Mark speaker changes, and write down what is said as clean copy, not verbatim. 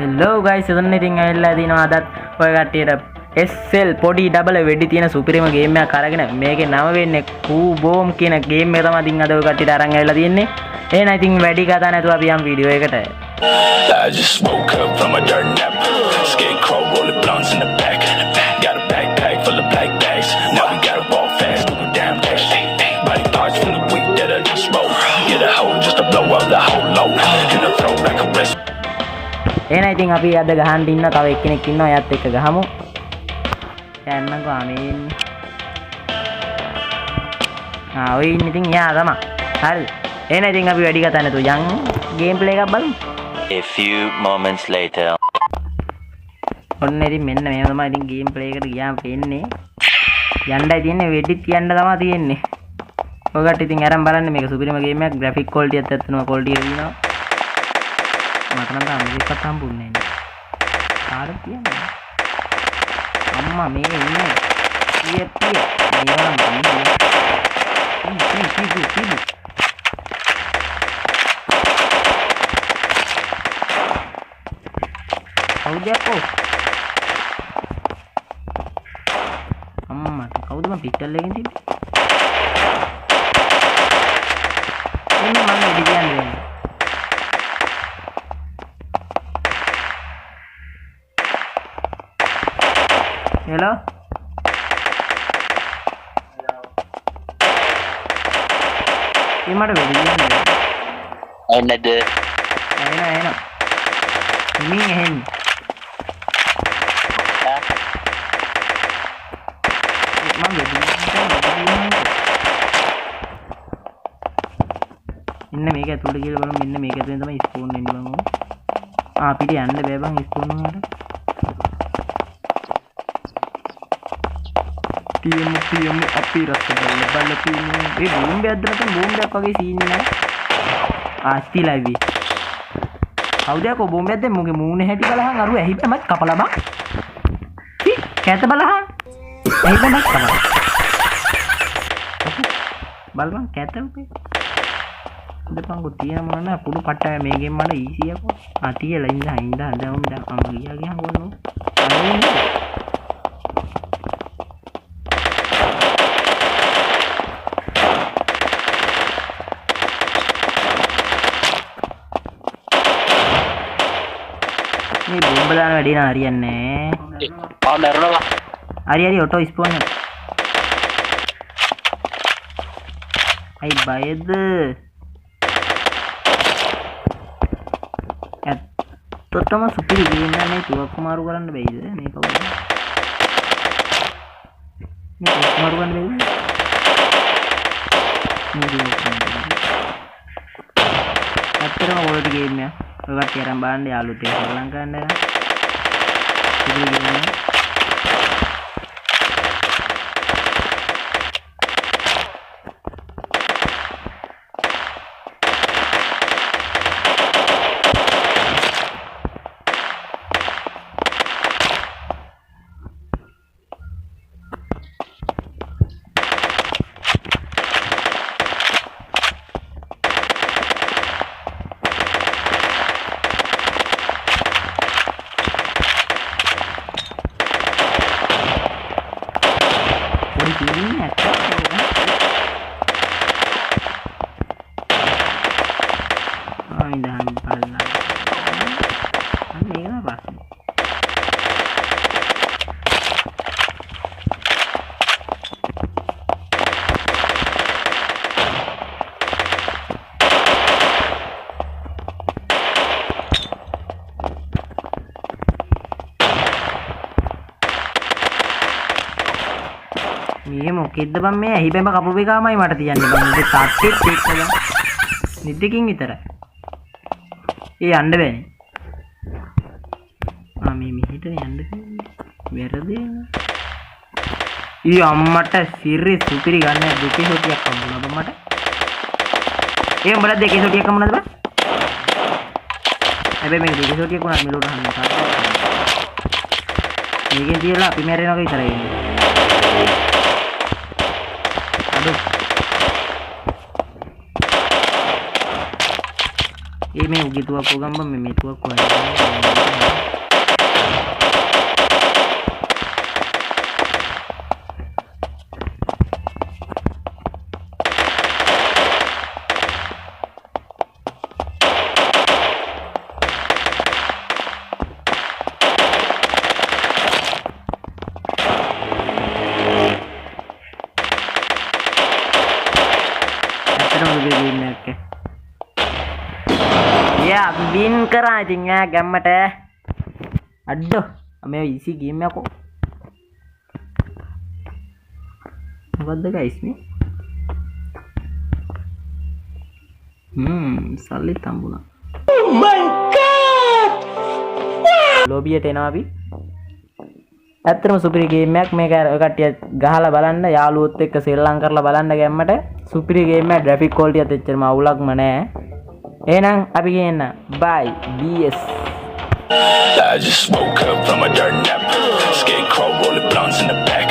Speaker 1: Hello guys, ඉතින් ඇවිල්ලා දිනවා අදත් ඔය කට්ටියට SL පොඩි ඩබල් වෙඩි තියෙන සුපිරිම ගේම් එකක් අරගෙන මේකේ නම වෙන්නේ කූ බෝම් කියන ගේම් එක තමයි ඉතින් අද ඔය කට්ටියට අරන් ඇවිල්ලා තියෙන්නේ. එහෙනම් ඉතින් වැඩි කතා නැතුව අපි යම් වීඩියෝ එකට.
Speaker 2: I just woke up from a dirt nap. Scarecrow rolling blunts in the back. Got a backpack full of black bags. Now we gotta walk fast through the damn dash. Body parts from the week that I just smoke. Get a hoe just to blow up the whole load. In the throw like a rest.
Speaker 1: එහෙනම් ඉතින් අපි අද ගහන්න ඉන්න තව එක්කෙනෙක් ඉන්නවා. එයාත් එක්ක ගහමු. යන්නකෝ ආමෙන්. ඔය ඉන්න ඉතින් එයා තමයි. හරිද? එහෙනම් ඉතින් අපි වැඩි කතා නැතුව යන් ගේම් ප්ලේ එකක් බලමු.
Speaker 3: A few moments later.
Speaker 1: ඔන්න ඉතින් මෙන්න මේව තමයි ඉතින් ගේම් ප්ලේ එකට ගියාම වෙන්නේ. යන්නයි තියෙන්නේ වෙඩිත් යන්න තමයි තියෙන්නේ. ඔයකට ඉතින් අරන් බලන්න මේක සුපිරිම ගේම් එකක්. ග්‍රැෆික් ක්වොලිටි එකත් ඇත්තම ක්වොලිටි එක දිනවා. මට නම් තාම මේකත් හම්බුන්නේ නැහැ. කාටද කියන්නේ? අම්මා මේ ඉන්නේ. ඊයේ කවුදයක්කෝ අම්මට කවුද මම පිස්ටල් එකකින් තිබ්බේ එන්න මම ඉඩ කියන්නේ හෙලෝ මට වෙඩි කියන්නේ
Speaker 3: එන්නද
Speaker 1: එන මින් එහෙන්නේ ඉන්න මේක ඇතුළට කියලා බලමු. මෙන්න මේක ඇතුලෙන් තමයි ස්පෝන් වෙන්නේ බං. අපිට යන්න බෑ බං ස්පෝන් වලට. ටීම් අපි රස්ස බල ටීම් ඒ බෝම්බයක් දාන්න බෝම්බයක් වගේ සීන් නෑ. ආස්ති ලයිව්. කවුදයක්කෝ බෝම්බයක් දැන් මුගේ මූණ හැටි බලහන් අරුව ඇහිපැමත් කපලා බං. කැත බලහන්. ඇහිපැමත් කපලා. බලපන් කැත උපේ. දෙපංගු තියෙන මොන නෑ පුඩු පට්ටය මේකෙන් මට ඊසි යකෝ. තියලා ඉඳන් අම්ම ගියා ගියන් කොන්නෝ. මේ බෝම්බ දාන වැඩි නා හරියන්නේ නෑ.
Speaker 3: මරනවා.
Speaker 1: හරි ඔටෝ ස්පෝන් එක. අයි බයද? තොත්තම සුපිරි ගේම් එකක් නේ. තුවක්කු මාරු කරන්න බැයිද මේක උඩ? මේ තුවක්කු මාරු කරන්න බැයිද? අත්‍තරම වලට ගේම් එකක්. ඔය කට්ටිය අරන් බලන්න යාළුවෝ තේ ශ්‍රී ලංකාවේ නේද? සුපිරි ගේම් එකක්. මේ මොකෙද්ද බං මේ ඇහිබැම කපපු එකමයි මට තියන්නේ බං. මේ තාත්තෙත් එක්ක බං. නිද්දකින් විතරයි. ඒ යන්න බෑනේ. මේ මෙහෙටනේ යන්න බෑනේ. වැරදි. ඊ අම්මට සිරි සුපිරි ගන්න දෙකේ සොටියක් හම්බුණා බං මට. ඒ උඹලා දෙකේ සොටියක් හම්බුණාද බං? හැබැයි මේක දෙකේ සොටියක් උනත් මෙලොට හම්බුණා තාත්තා. මේකෙන් තියලා අපි මැරෙනවා විතරයි ඉන්නේ. ये मैं उगी तुआ को गंबा में मैं तुआ को කරා ඉතින් ඈ ගැම්මට අඩෝ මේ ඉසි ගේම් එකක් මොකද්ද ගයිස් මේ සල්ලිත් හම්බුණා oh my god ලොබියට එනවා අපි ඇත්තටම සුපිරි ගේම් එකක් මේක කට්ටිය ගහලා බලන්න යාළුවොත් එක්ක සෙල්ලම් කරලා බලන්න ගැම්මට සුපිරි ගේම් එකක් ග්‍රැෆික් ක්වොලිටියත් එච්චරම අවුලක්ම නැහැ එහෙනම් අපි කියන්න bye bs
Speaker 2: I just woke up from a dirt nap. Scarecrow rolling blunts in the back.